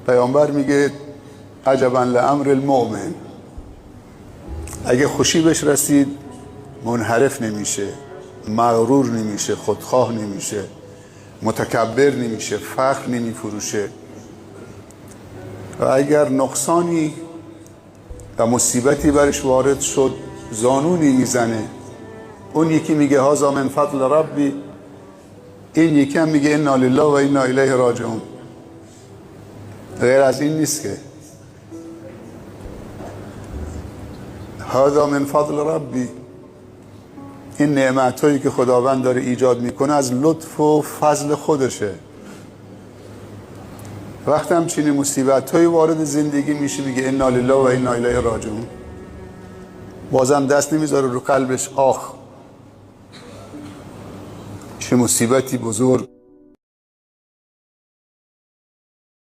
پیامبر میگه عجبا لامر المؤمن، اگه خوشی بهش رسید منحرف نمیشه، مغرور نمیشه، خودخواه نمیشه، متکبر نمیشه، فخر نمیفروشه. و اگر نقصانی و مصیبتی برش وارد شد زانونی میزنه. اون یکی میگه هذا من فضل ربی، این یکی هم میگه انا لله و انا الیه راجعون. غیر از این نیست که هذا من فضل ربی، این نعمتایی که خداوند داره ایجاد میکنه از لطف و فضل خودشه. وقتی هم چنین مصیبت‌هایی وارد زندگی میشه میگه انا لله و انا الیه راجعون. بازم دست نمیذاره رو قلبش، آخ چه مصیبتی بزرگ